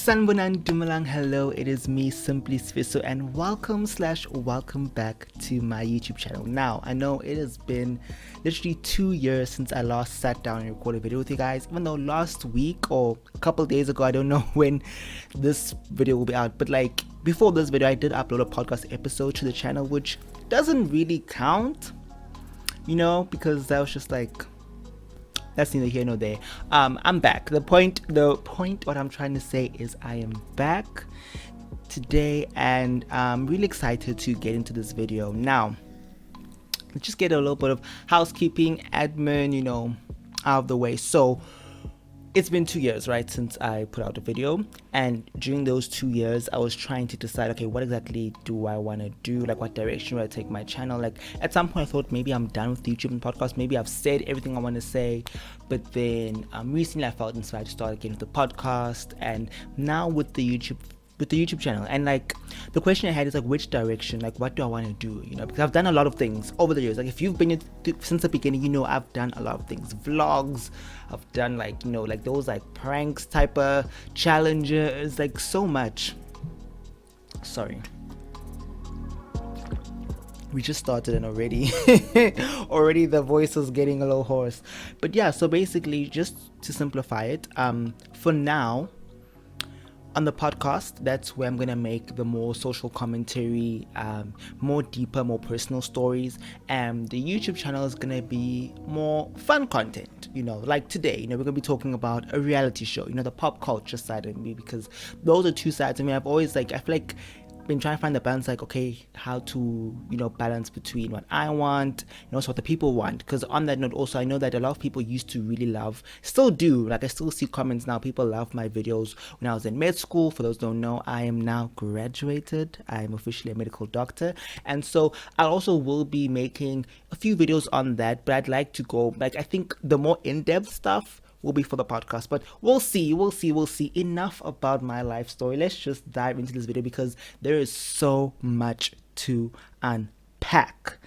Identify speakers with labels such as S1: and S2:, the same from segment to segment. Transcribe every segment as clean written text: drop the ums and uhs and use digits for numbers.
S1: Sanbonan Dumalang, hello, it is me, Simply Sfiso, and welcome back to my YouTube channel. Now, I know it has been literally 2 years since I last sat down and recorded a video with you guys, even though last week or a couple days ago, I don't know when this video will be out, but like before this video, I did upload a podcast episode to the channel, which doesn't really count, because that was just like, that's neither here nor there. I'm back. The point what I'm trying to say is I am back today, and I'm really excited to get into this video. Now, let's just get a little bit of housekeeping, admin, out of the way. So it's been 2 years, right, since I put out a video, and during those 2 years I was trying to decide, okay, what exactly do I want to do, like what direction will I take my channel. Like at some point I thought maybe I'm done with YouTube and podcast, maybe I've said everything I want to say, but then recently I felt inspired to start again with the podcast, and now with the YouTube channel. And like the question I had is like, which direction, like what do I want to do, because I've done a lot of things over the years. Like if you've been since the beginning, I've done a lot of things, vlogs, I've done like like those like pranks type of challenges, like so much. Sorry, we just started and already the voice is getting a little hoarse. But yeah, so basically, just to simplify it, for now on the podcast, that's where I'm gonna make the more social commentary, more deeper, more personal stories, and the YouTube channel is gonna be more fun content. Like today, we're gonna be talking about a reality show, the pop culture side of me, because those are two sides of me. I've always I feel like been trying to find the balance, like, okay, how to balance between what I want and also what the people want. Because on that note also, I know that a lot of people used to really love, still do, like I still see comments now, people love my videos when I was in med school. For those who don't know, I am now graduated, I am officially a medical doctor, and so I also will be making a few videos on that, but I'd like to go, like, I think the more in-depth stuff will be for the podcast, but we'll see. Enough about my life story. Let's just dive into this video because there is so much to unpack.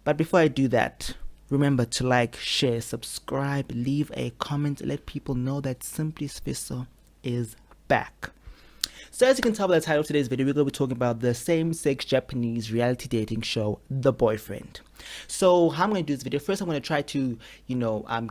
S1: But before I do that, remember to like, share, subscribe, leave a comment, let people know that Simply Sfiso is back. So as you can tell by the title of today's video, we're going to be talking about the same-sex Japanese reality dating show, The Boyfriend. So how I'm going to do this video, first I'm going to try to,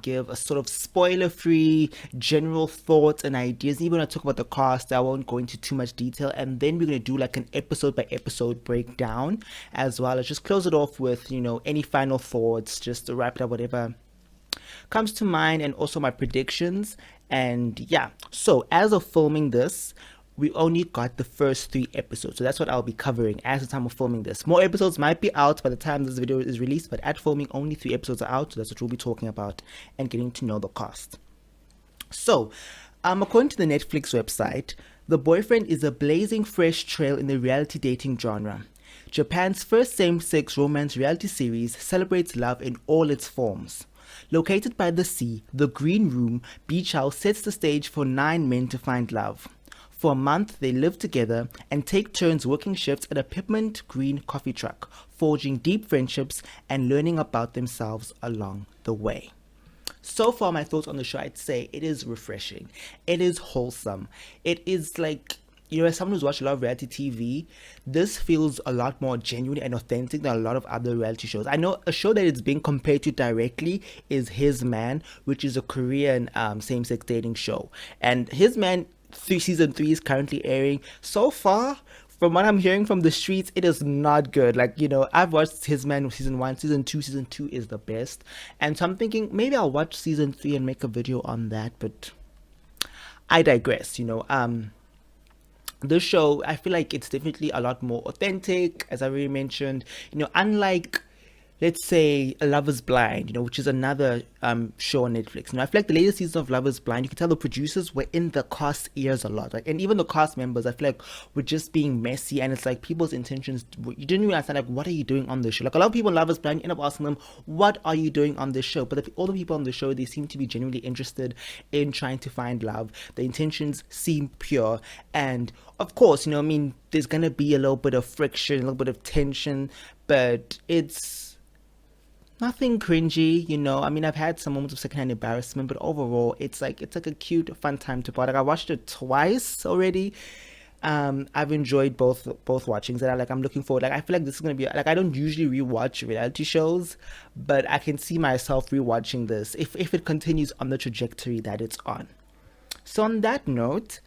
S1: give a sort of spoiler-free general thoughts and ideas. Even when I talk about the cast, I won't go into too much detail. And then we're going to do like an episode-by-episode breakdown, as well as just close it off with, any final thoughts, just to wrap it up, whatever comes to mind, and also my predictions. And yeah, so as of filming this, we only got the first 3 episodes, so that's what I'll be covering as the time of filming this. More episodes might be out by the time this video is released, but at filming only 3 episodes are out, so that's what we'll be talking about and getting to know the cast. So according to the Netflix website, The Boyfriend is a blazing fresh trail in the reality dating genre. Japan's first same-sex romance reality series celebrates love in all its forms. Located by the sea, the Green Room beach house sets the stage for 9 men to find love. For a month, they live together and take turns working shifts at a peppermint green coffee truck, forging deep friendships and learning about themselves along the way. So far, my thoughts on the show, I'd say it is refreshing. It is wholesome. It is like, as someone who's watched a lot of reality TV, this feels a lot more genuine and authentic than a lot of other reality shows. I know a show that it's being compared to directly is His Man, which is a Korean same-sex dating show. And His Man, season 3 is currently airing. So far, from what I'm hearing from the streets, it is not good. Like, I've watched His Man season 1, season 2 is the best. And so I'm thinking maybe I'll watch season 3 and make a video on that, but I digress. This show, I feel like it's definitely a lot more authentic, as I already mentioned, unlike, let's say, Love is Blind, which is another show on Netflix. I feel like the latest season of Love is Blind, you can tell the producers were in the cast ears a lot. And even the cast members, I feel like, were just being messy. And it's like people's intentions, you didn't really understand, like, what are you doing on this show? Like, a lot of people in Love is Blind, you end up asking them, what are you doing on this show? But all the people on the show, they seem to be genuinely interested in trying to find love. The intentions seem pure. And of course, there's going to be a little bit of friction, a little bit of tension, but it's Nothing cringy, you know. I mean, I've had some moments of secondhand embarrassment, but overall, it's like a cute, fun time to watch. Like I watched it twice already. I've enjoyed both watchings, and I'm looking forward. Like I feel like this is gonna be like I don't usually rewatch reality shows, but I can see myself rewatching this if it continues on the trajectory that it's on. So on that note,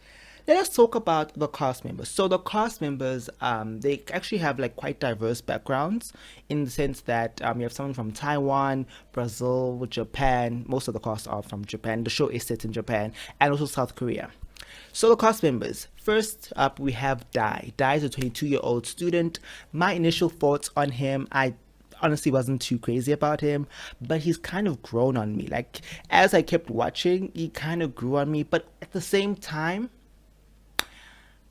S1: let us talk about the cast members. So the cast members, they actually have like quite diverse backgrounds in the sense that you have someone from Taiwan, Brazil, Japan. Most of the cast are from Japan. The show is set in Japan and also South Korea. So the cast members. First up, we have Dai. Dai is a 22-year-old student. My initial thoughts on him, I honestly wasn't too crazy about him, but he's kind of grown on me. Like as I kept watching, he kind of grew on me, but at the same time,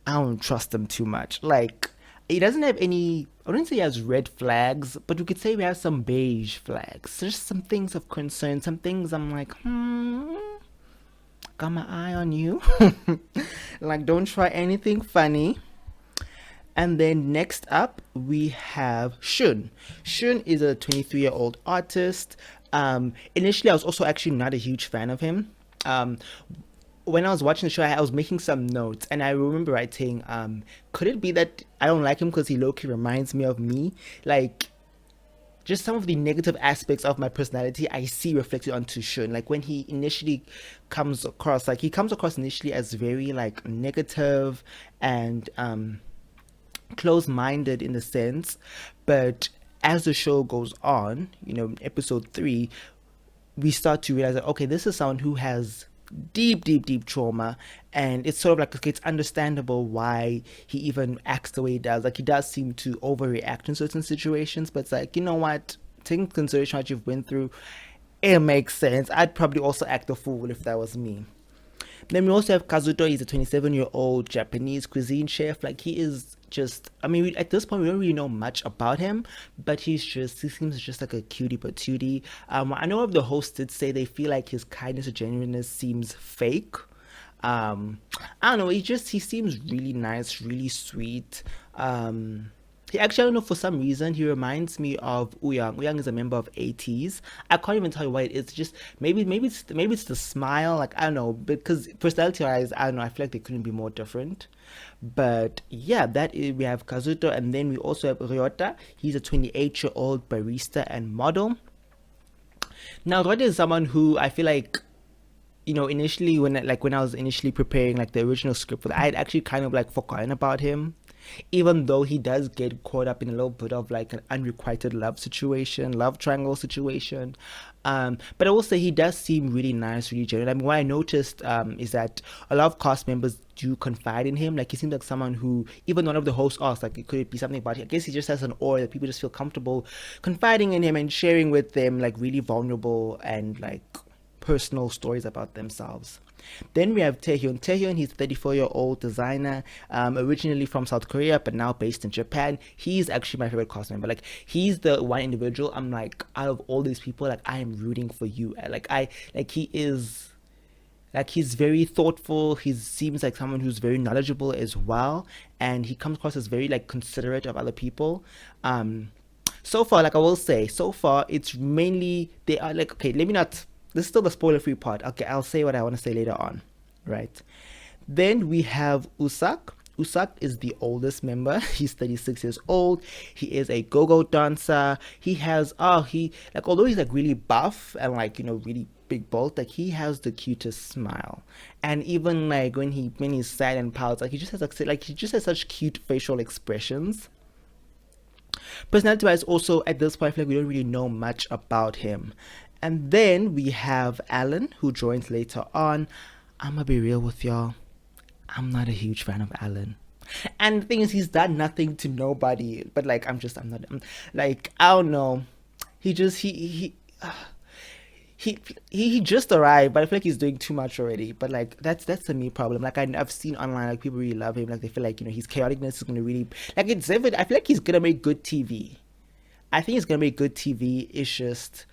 S1: I don't trust him too much. Like he doesn't have any. I wouldn't say he has red flags, but we could say we have some beige flags. There's some things of concern, some things I'm like, got my eye on you. Like, don't try anything funny. And then next up, we have Shun. Shun is a 23-year-old artist. Initially, I was also actually not a huge fan of him. Um, when I was watching the show, I was making some notes, and I remember writing, could it be that I don't like him because he low-key reminds me of me? Like, just some of the negative aspects of my personality I see reflected onto Shun. Like when he initially comes across, like he comes across initially as very like negative and close-minded in the sense, but as the show goes on, in episode 3, we start to realize that okay, this is someone who has deep trauma, and it's sort of like okay, it's understandable why he even acts the way he does. Like he does seem to overreact in certain situations, but it's like, you know what, taking into consideration what you've went through, it makes sense. I'd probably also act a fool if that was me. Then we also have Kazuto. He's a 27-year-old Japanese cuisine chef. Like he is just, I mean, at this point we don't really know much about him, but he seems just like a cutie patootie. I know of the hosts did say they feel like his kindness or genuineness seems fake. I don't know. He seems really nice, really sweet. He actually, I don't know, for some reason he reminds me of Uyang. Uyang is a member of ATs. I can't even tell you why it is. Just maybe it's the smile. Like I don't know, because personality wise, I don't know. I feel like they couldn't be more different. But yeah, that is, we have Kazuto, and then we also have Ryota. He's a 28-year-old barista and model. Now Ryota is someone who I feel like, initially when I was initially preparing like the original script for that, I had actually kind of like forgotten about him, even though he does get caught up in a little bit of like an unrequited love triangle situation. But I will say he does seem really nice, really genuine. I mean, what I noticed is that a lot of cast members do confide in him. Like he seems like someone who, even one of the hosts asked, like, could it be something about him? I guess he just has an aura that people just feel comfortable confiding in him and sharing with them like really vulnerable and like personal stories about themselves. Then we have Taehyun. Taehyun, he's a 34-year-old designer, originally from South Korea, but now based in Japan. He's actually my favorite cast member. Like, he's the one individual I'm like, out of all these people, like, I am rooting for you. He is, like, he's very thoughtful. He seems like someone who's very knowledgeable as well. And he comes across as very, like, considerate of other people. So far, like, I will say, so far, it's mainly, they are like, okay, let me not, this is still the spoiler free part. Okay, I'll say what I want to say later on, right? Then we have Usak. Usak is the oldest member. He's 36 years old. He is a go-go dancer. He has although he's like really buff and like, really big built, like he has the cutest smile. And even like when he's sad and pouts, like he just has such cute facial expressions. Personality wise, also at this point I feel like we don't really know much about him. And then we have Alan, who joins later on. I'm gonna be real with y'all, I'm not a huge fan of Alan. And the thing is, he's done nothing to nobody. But like, like, I don't know. He just he just arrived, but I feel like he's doing too much already. But like, that's the me problem. Like I've seen online, like people really love him. Like they feel like his chaoticness is gonna really like it's. I feel like he's gonna make good TV. I think he's gonna make good TV. It's just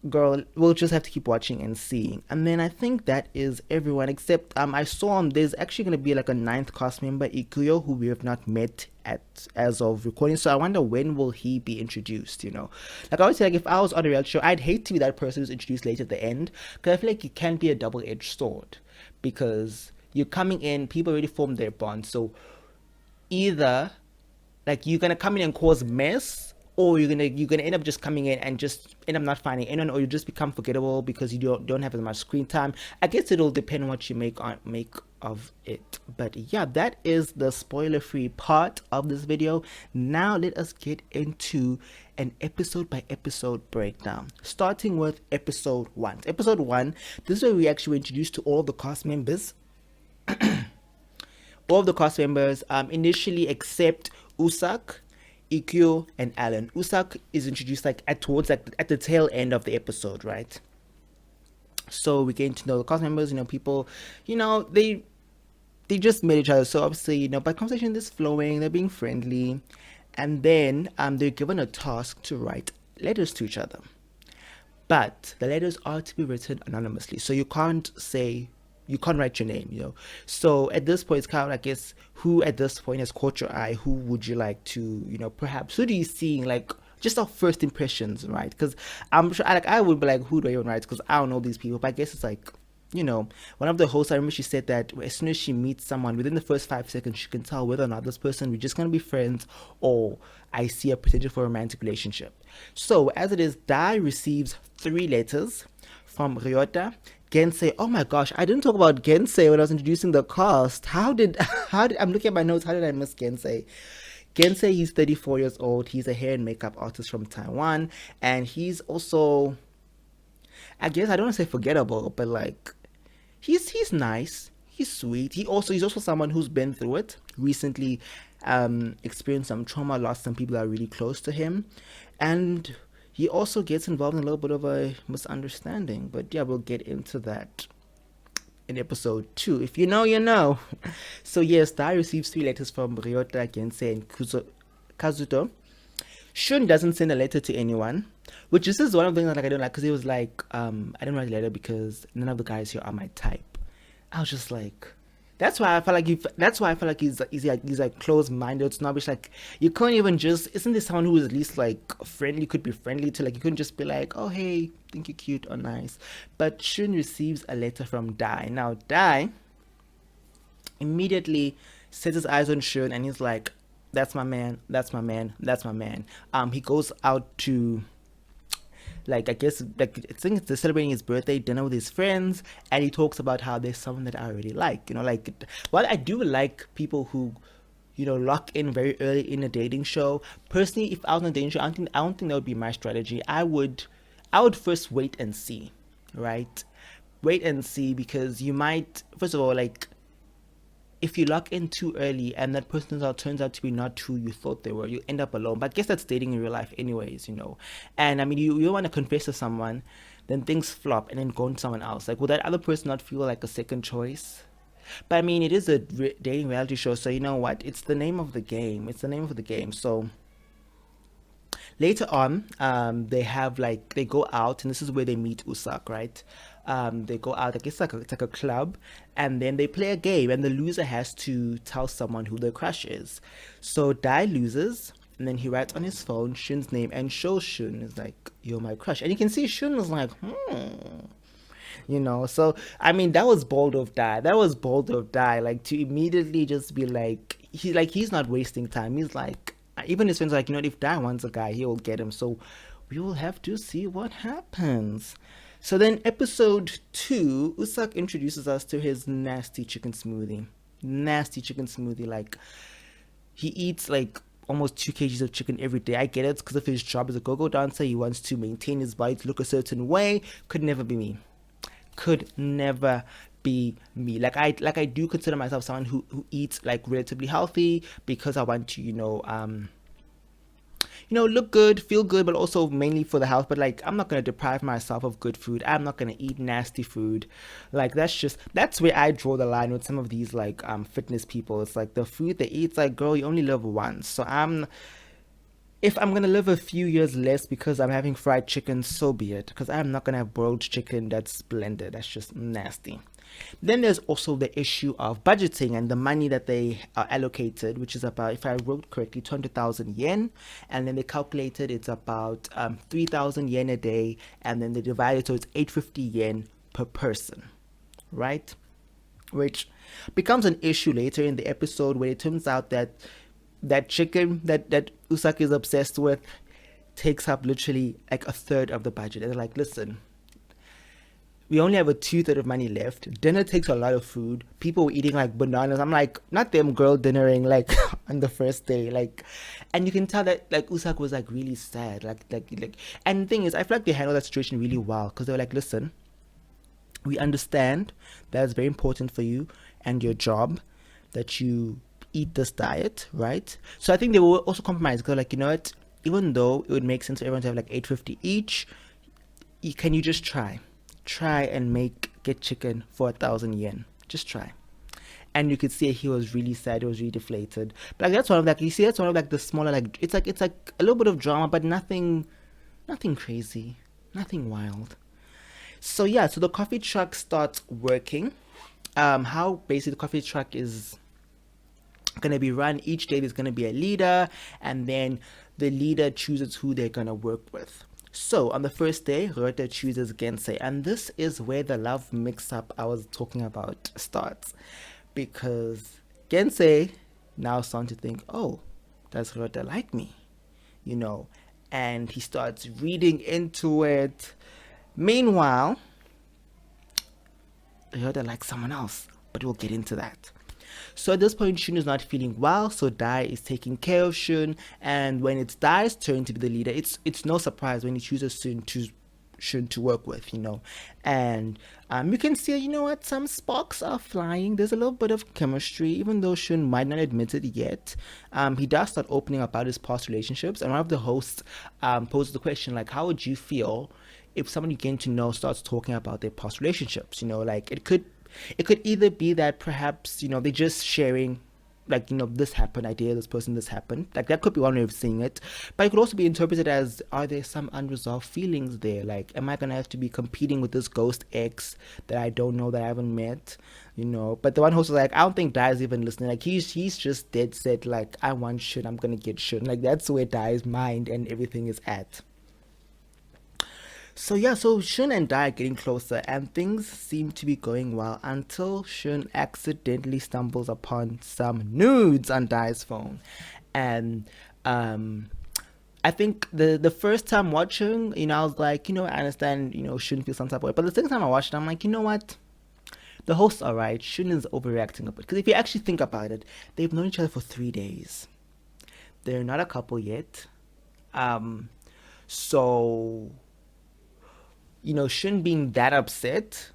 S1: girl, we'll just have to keep watching and seeing. And then I think that is everyone except I saw there's actually going to be like a ninth cast member, Ikuyo, who we have not met at as of recording. So I wonder when will he be introduced. Like I always say, like if I was on a reality show, I'd hate to be that person who's introduced late at the end, because I feel like it can be a double-edged sword, because you're coming in, people already formed their bond. So either like you're gonna come in and cause mess, or you're gonna end up just coming in and just end up not finding anyone, or you just become forgettable because you don't have as much screen time. I guess it'll depend on what you make of it. But yeah, that is the spoiler free part of this video. Now let us get into an episode by episode breakdown, starting with episode 1. Episode 1, this is where we actually were introduced to all the cast members. All of the cast members, initially, except Usak, Ikkyo, and Alan. Usak is introduced like at the tail end of the episode, right? So we're getting to know the cast members. People, they just met each other. So obviously, by conversation is flowing, they're being friendly, and then they're given a task to write letters to each other. But the letters are to be written anonymously, so you can't write your name. So at this point, it's kind of, I guess, who at this point has caught your eye? Who would you like to, perhaps, who do you see, like, just our first impressions, right? Because I'm sure, I would be like, who do I even write? Because I don't know these people, but I guess it's like, one of the hosts, I remember she said that as soon as she meets someone, within the first 5 seconds, she can tell whether or not this person, we're just going to be friends, or I see a potential for a romantic relationship. So as it is, Dai receives 3 letters from Ryota, Gensei. Oh my gosh, I didn't talk about Gensei when I was introducing the cast. How did I'm looking at my notes, how did I miss Gensei? Gensei, he's 34 years old. He's a hair and makeup artist from Taiwan, and he's also, I guess, I don't want to say forgettable, but like he's nice, he's sweet. He's also someone who's been through it recently, experienced some trauma, lost some people that are really close to him, and he also gets involved in a little bit of a misunderstanding. But yeah, we'll get into that in episode 2. If you know, you know. So yes, Dai receives 3 letters from Ryota, Gensei, and Kazuto. Shun doesn't send a letter to anyone, which this is one of the things that I don't like, because he was like, I didn't write a letter because none of the guys here are my type. I was just like, that's why I feel like he's like closed-minded, snobbish. Like, you can't even just, isn't this someone who is at least like friendly, could be friendly to, like, you couldn't just be like, oh hey, think you're cute or nice. But Shun receives a letter from Dai. Now Dai immediately sets his eyes on Shun, and he's like, that's my man, that's my man, that's my man. He goes out to, like, I guess, like, I think it's celebrating his birthday dinner with his friends, and he talks about how there's someone that I really like. Like, while I do like people who, lock in very early in a dating show. Personally, if I was on a dating show, I don't think that would be my strategy. I would first wait and see, right? Wait and see, because you might, first of all, like, if you lock in too early and that person turns out to be not who you thought they were, you end up alone. But I guess that's dating in real life anyways, And I mean, you want to confess to someone, then things flop, and then go to someone else. Like, will that other person not feel like a second choice? But I mean, it is a dating reality show, so you know what? It's the name of the game. So later on, they go out, and this is where they meet Usak, right? They go out, I guess it's like a club, and then they play a game, and the loser has to tell someone who their crush is. So Dai loses, and then he writes on his phone Shun's name and shows Shun. Is like, you're my crush. And you can see Shun was like, So I mean, that was bold of Dai. Like, to immediately just be like, he's not wasting time. He's like, even his friends are like, if Dai wants a guy, he will get him. So we will have to see what happens. So then episode 2, Usak introduces us to his nasty chicken smoothie. Like, he eats like almost 2 kgs of chicken every day. I get it, because of his job as a go-go dancer. He wants to maintain his body to look a certain way. Could never be me. Like, I do consider myself someone who eats like relatively healthy, because I want to, look good, feel good, but also mainly for the health. But like, I'm not going to deprive myself of good food. I'm not going to eat nasty food. Like, that's where I draw the line with some of these like fitness people. It's like, the food they eat, it's like, girl, you only live once. So if I'm gonna live a few years less because I'm having fried chicken, so be it. Because I'm not gonna have boiled chicken that's blended. That's just nasty. Then there's also the issue of budgeting and the money that they are allocated, which is about, if I wrote correctly, 200,000 yen. And then they calculated it's about 3,000 yen a day. And then they divide it, so it's 850 yen per person, right? Which becomes an issue later in the episode, where it turns out that that chicken that Usaki is obsessed with takes up literally like a third of the budget. And they're like, listen, we only have a two-third of money left. Dinner takes a lot of food. People were eating like bananas. I'm like, not them girl dinnering like on the first day. Like, and you can tell that like Usaki was like really sad. Like, and the thing is, I feel like they handled that situation really well, because they were like, listen, we understand that's very important for you and your job that you eat this diet, right? So I think they will also compromise, because like, you know what, even though it would make sense for everyone to have like 850 each, can you just try and get chicken for 1,000 yen? Just try. And you could see he was really sad, he was really deflated. But like, that's one of like, you see, that's one of like the smaller, like it's like a little bit of drama, but nothing crazy, nothing wild. So yeah, so the coffee truck starts working. How basically the coffee truck is gonna be run, each day there's gonna be a leader, and then the leader chooses who they're gonna work with. So on the first day, Ryota chooses Gensei, and this is where the love mix-up I was talking about starts, because Gensei now starting to think, oh, does Ryota like me? You know, and he starts reading into it. Meanwhile, Ryota likes someone else, but we'll get into that. So at this point, Shun is not feeling well, so Dai is taking care of Shun, and when it's Dai's turn to be the leader, it's no surprise when he chooses Shun to work with, you know. And you can see, you know what, some sparks are flying. There's a little bit of chemistry, even though Shun might not admit it yet. He does start opening up about his past relationships, and one of the hosts poses the question, like, how would you feel if someone you get to know starts talking about their past relationships? You know, like, it could either be that perhaps, you know, they're just sharing, like, you know, this happened, I dated this person, this happened. Like, that could be one way of seeing it. But it could also be interpreted as, are there some unresolved feelings there? Like, am I going to have to be competing with this ghost ex that I don't know, that I haven't met? You know, but the one host was like, I don't think Dai's even listening. Like, he's just dead set, like, I want shit, I'm going to get shit. Like, that's where Dai's mind and everything is at. So yeah, so Shun and Dai are getting closer, and things seem to be going well until Shun accidentally stumbles upon some nudes on Dai's phone. And I think the first time watching, you know, I was like, you know, I understand, you know, Shun feels some type of way. But the second time I watched it, I'm like, you know what? The host's alright. Shun is overreacting a bit. Because if you actually think about it, they've known each other for 3 days. They're not a couple yet. So you know, Shun being that upset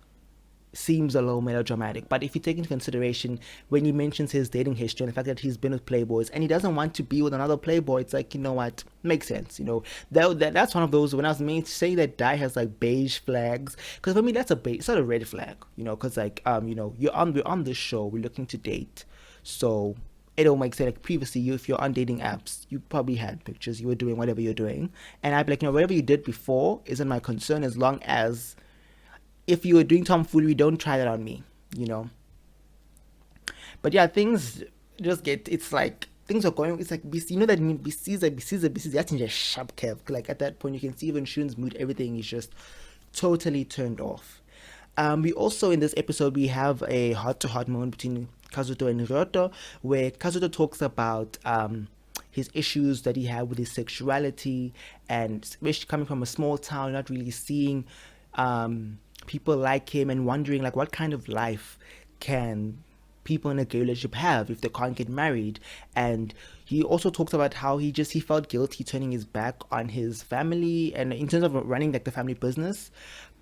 S1: seems a little melodramatic. But if you take into consideration when he mentions his dating history and the fact that he's been with playboys and he doesn't want to be with another playboy, it's like, you know what, makes sense. You know, that's one of those, when I was saying that Dai has like beige flags, because for me that's it's not a red flag, you know, because like you know, we're on this show, we're looking to date, so it don't make sense. Like previously, if you're on dating apps, you probably had pictures, you were doing whatever you're doing, and I'd be like, you know, whatever you did before isn't my concern, as long as if you were doing tomfoolery, don't try that on me, you know. But yeah, things just get, it's like things are going, it's like you know that BC's that's in just sharp curve. Like at that point, you can see even Shun's mood, everything is just totally turned off. We also, in this episode, we have a heart-to-heart moment between Kazuto and Hiroto, where Kazuto talks about his issues that he had with his sexuality, and especially coming from a small town, not really seeing people like him, and wondering like what kind of life can people in a gay relationship have if they can't get married. And he also talks about how he felt guilty turning his back on his family, and in terms of running like the family business,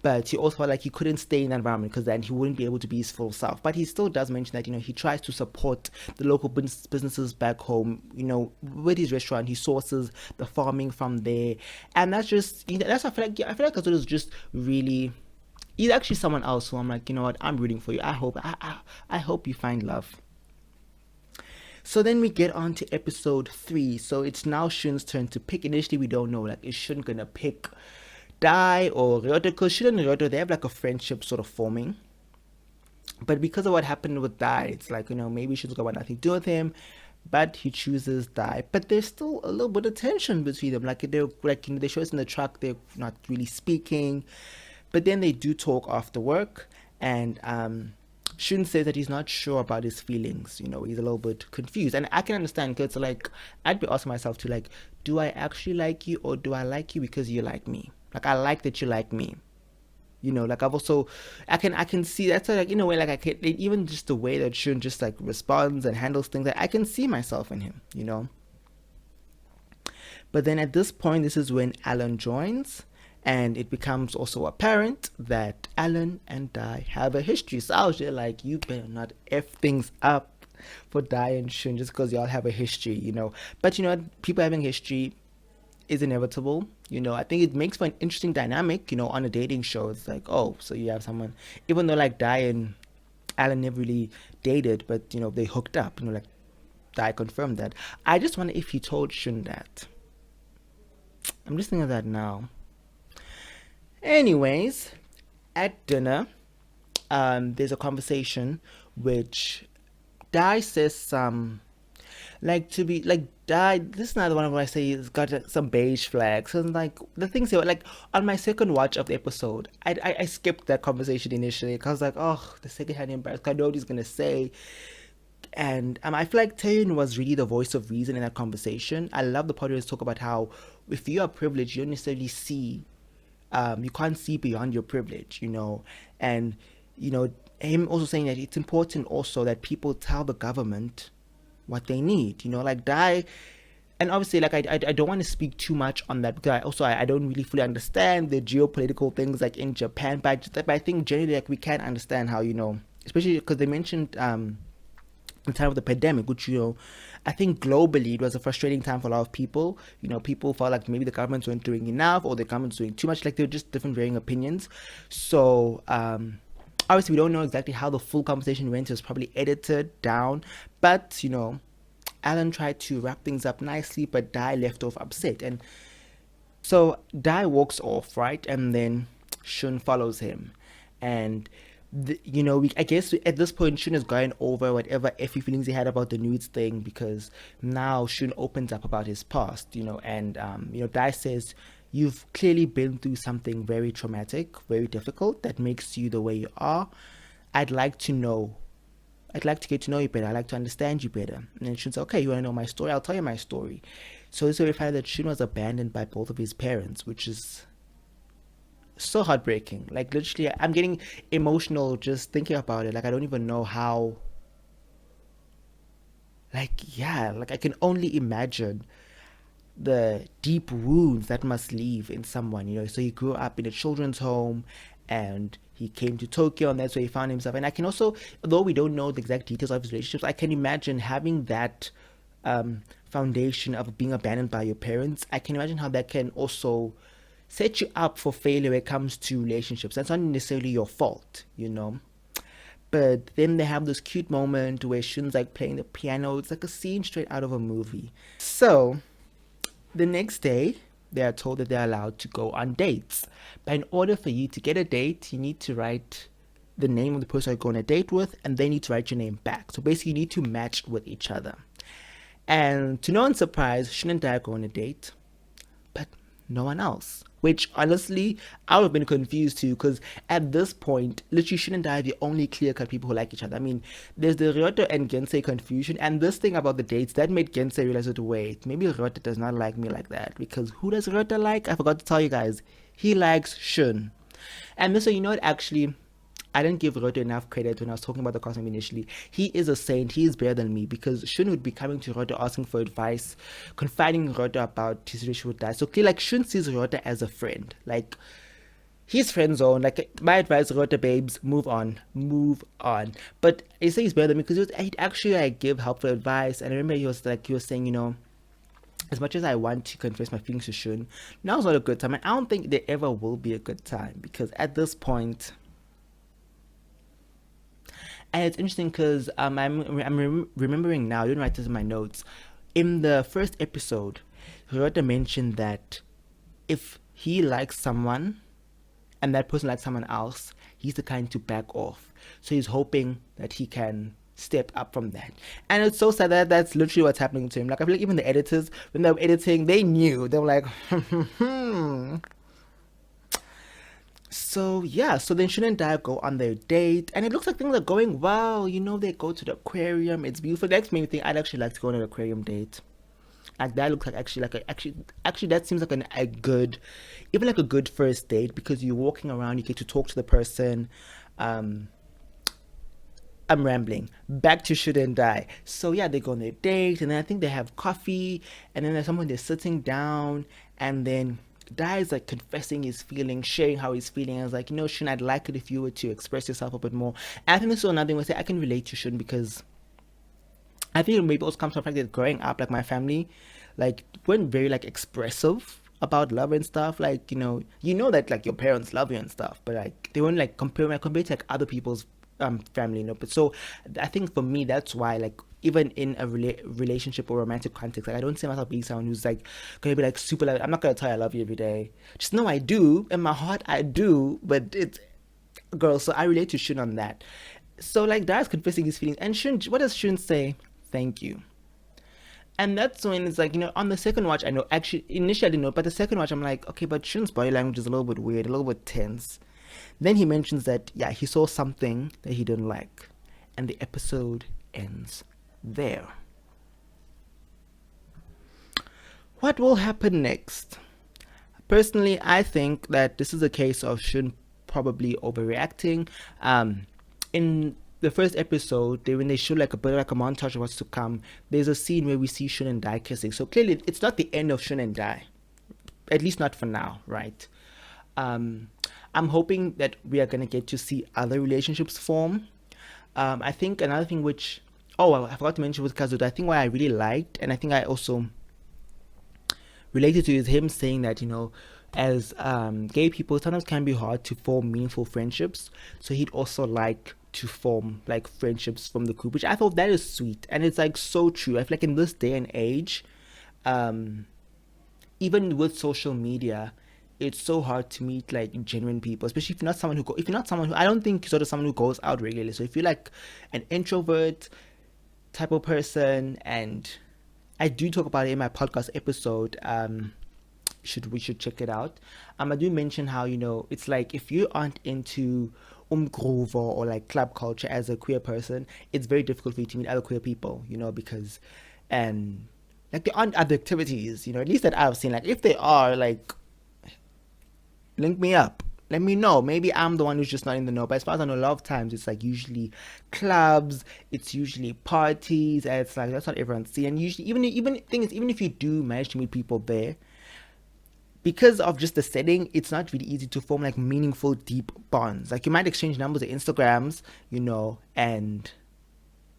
S1: but he also felt like he couldn't stay in that environment because then he wouldn't be able to be his full self. But he still does mention that, you know, he tries to support the local businesses back home, you know, with his restaurant. He sources the farming from there, and that's just, you know, that's, I feel like Kazuto is just really, he's actually someone else who I'm like, you know what, I'm rooting for you. I hope you find love. So then we get on to episode 3. So it's now Shun's turn to pick. Initially, we don't know, like, is Shun gonna pick Dai or Ryoto? Because Shun and Ryoto, they have like a friendship sort of forming. But because of what happened with Dai, it's like, maybe Shun's got nothing to do with him, but he chooses Dai. But there's still a little bit of tension between them. Like, they show us in the truck, they're not really speaking. But then they do talk after work, and Shun says that he's not sure about his feelings. He's a little bit confused, and I can understand because, like, I'd be asking myself too, like, do I actually like you, or do I like you because you like me? Like, I like that you like me. Like, I've also, I can see that's like, in a way, like, I can, even just the way that Shun just like responds and handles things, like, I can see myself in him. But then at this point, this is when Alan joins, and it becomes also apparent that Alan and Dai have a history. So I was just like, you better not F things up for Dai and Shun just because y'all have a history. But people having history is inevitable. I think it makes for an interesting dynamic, on a dating show. It's like, oh, so you have someone, even though like Dai and Alan never really dated, but they hooked up, like Dai confirmed that. I just wonder if he told Shun that. I'm just thinking of that now. Anyways, at dinner, there's a conversation which Dai says some, like, to be like, Dai, this is another one where I say it's got some beige flags. So like the things here, like on my second watch of the episode, I skipped that conversation initially because I was like, oh, the second hand embarrassed. I know what he's gonna say. And I feel like Taehyun was really the voice of reason in that conversation. I love the part where he talk about how if you are privileged, you don't necessarily see, you can't see beyond your privilege, and him also saying that it's important also that people tell the government what they need, like Dai. And obviously, like, I don't want to speak too much on that because I don't really fully understand the geopolitical things like in Japan, but I think generally, like, we can understand how, especially because they mentioned the time of the pandemic, which I think globally it was a frustrating time for a lot of people. People felt like maybe the governments weren't doing enough or the government's doing too much. Like, there were just different varying opinions. So obviously we don't know exactly how the full conversation went. It was probably edited down, but Alan tried to wrap things up nicely, but Dai left off upset, and so Dai walks off, right, and then Shun follows him, and I guess at this point Shun is going over whatever iffy feelings he had about the nudes thing, because now Shun opens up about his past, and Dai says, you've clearly been through something very traumatic, very difficult, that makes you the way you are. I'd like to get to know you better. I'd like to understand you better. And then Shun said, okay, you want to know my story? I'll tell you my story. So this is where we find that Shun was abandoned by both of his parents, which is so heartbreaking. Like, literally, I'm getting emotional just thinking about it. Like, I don't even know how, like, yeah, like, I can only imagine the deep wounds that must leave in someone. So he grew up in a children's home, and he came to Tokyo, and that's where he found himself. And I can also, although we don't know the exact details of his relationships, I can imagine having that foundation of being abandoned by your parents. I can imagine how that can also set you up for failure when it comes to relationships. That's not necessarily your fault. But then they have this cute moment where Shun's like playing the piano. It's like a scene straight out of a movie. So the next day, they are told that they're allowed to go on dates. But in order for you to get a date, you need to write the name of the person you're going on a date with, and they need to write your name back. So basically, you need to match with each other. And to no one's surprise, Shun and Dai go on a date, but no one else. Which, honestly, I would have been confused too, because at this point, literally, Shun and Dai are the only clear-cut people who like each other. I mean, there's the Ryoto and Gensei confusion, and this thing about the dates, that made Gensei realize that, wait, maybe Ryoto does not like me like that, because who does Ryoto like? I forgot to tell you guys. He likes Shun. And so, actually, I didn't give Ryoto enough credit when I was talking about the costume initially. He is a saint. He is better than me, because Shun would be coming to Ryoto asking for advice, confiding in Ryoto about his relationship with Dai. So clearly, like, Shun sees Ryoto as a friend. Like, he's friend zone. Like, my advice, Ryoto babes, move on. But he says he's better than me because he'd actually like give helpful advice. And I remember he was saying, as much as I want to confess my feelings to Shun, now's not a good time. And I don't think there ever will be a good time, because at this point, And it's interesting because remembering now. I didn't write this in my notes. In the first episode, Hirota mentioned that if he likes someone and that person likes someone else, he's the kind to back off. So he's hoping that he can step up from that. And it's so sad that that's literally what's happening to him. Like, I feel like even the editors, when they were editing, they knew. They were like, So yeah, so then Shun and Dive go on their date, and it looks like things are going well. You know, they go to the aquarium. It's beautiful. That makes me think I'd actually like to go on an aquarium date. Like that looks like actually that seems like a good, even like a good first date, because you're walking around, you get to talk to the person. Um, I'm rambling. Back to Should and Die. So yeah, they go on their date, and then I think they have coffee, and then there's someone they're sitting down, and then Die is like confessing his feelings, sharing how he's feeling. I was like, Shun, I'd like it if you were to express yourself a bit more. And I think this is another thing where I can relate to Shun, because I think it maybe also comes from the fact that growing up, like my family, like weren't very like expressive about love and stuff. Like that like your parents love you and stuff, but like they weren't like compared to like other people's family, But so I think for me that's why, like, even in a relationship or romantic context, like I don't see myself being someone who's like gonna be like super. Like, I'm not gonna tell you I love you every day. Just know I do in my heart, I do, but it's girl. So I relate to Shun on that. So like Dad's confessing his feelings, and Shun, what does Shun say? Thank you. And that's when it's like, on the second watch, I know, actually, initially I didn't know, but the second watch, I'm like, okay, but Shun's body language is a little bit weird, a little bit tense. Then he mentions that, yeah, he saw something that he didn't like. And the episode ends there. What will happen next? Personally, I think that this is a case of Shun probably overreacting. In the first episode, when they show like a bit like a montage of what's to come, there's a scene where we see Shun and Dai kissing. So clearly, it's not the end of Shun and Dai, at least not for now, right? I'm hoping that we are gonna get to see other relationships form. I think another thing which, I forgot to mention with Kazuto, I think what I really liked, and I think I also related to, is him saying that as gay people, sometimes can be hard to form meaningful friendships. So he'd also like to form like friendships from the group, which I thought that is sweet, and it's like so true. I feel like in this day and age, even with social media, it's so hard to meet like genuine people, especially if you're not someone who I don't think you're sort of someone who goes out regularly. So if you're like an introvert type of person, and I do talk about it in my podcast episode, we should check it out. I do mention how it's like if you aren't into groove or like club culture as a queer person, it's very difficult for you to meet other queer people, because and like there aren't other activities, at least that I've seen. Like if they are, like, link me up, let me know. Maybe I'm the one who's just not in the know, but as far as I know, a lot of times it's like usually clubs, it's usually parties, and it's like that's not everyone's scene. And usually even thing is, even if you do manage to meet people there, because of just the setting, it's not really easy to form like meaningful, deep bonds. Like you might exchange numbers or Instagrams, and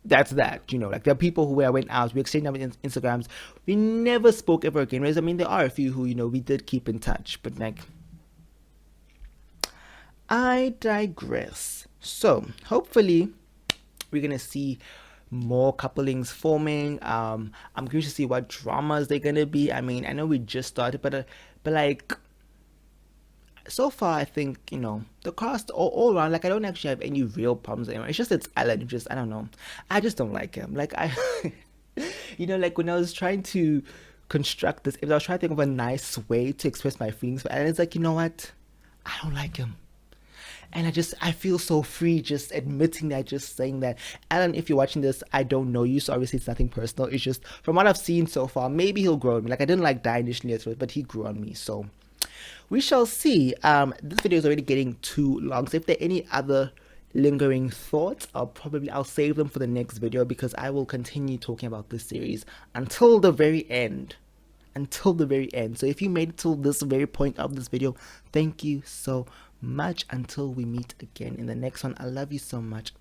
S1: that's that. Like there are people who I went out, we exchanged numbers and Instagrams, we never spoke ever again. Whereas there are a few who we did keep in touch, but like, I digress. So hopefully we're gonna see more couplings forming. I'm curious to see what dramas they're gonna be. I mean, I know we just started, but like so far, I think the cast all around. Like I don't actually have any real problems anymore. It's just Alan. I don't know. I just don't like him. Like I, like when I was trying to construct this, I was trying to think of a nice way to express my feelings for Alan. It's like, what? I don't like him. And I feel so free just admitting that, just saying that. Alan, if you're watching this, I don't know you, so obviously it's nothing personal. It's just from what I've seen so far, maybe he'll grow on me. Like I didn't like Die initially at first, but he grew on me. So we shall see. This video is already getting too long, so if there are any other lingering thoughts, I'll save them for the next video, because I will continue talking about this series until the very end. So if you made it till this very point of this video, thank you so much. Until we meet again in the next one, I love you so much.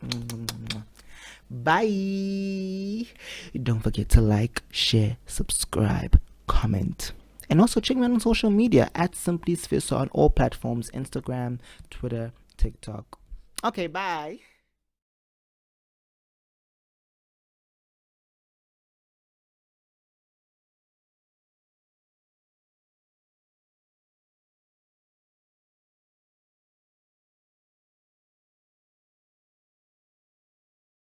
S1: Bye. Don't forget to like, share, subscribe, comment, and also check me out on social media at Simply Sfiso on all platforms: Instagram, Twitter, TikTok. Okay, bye.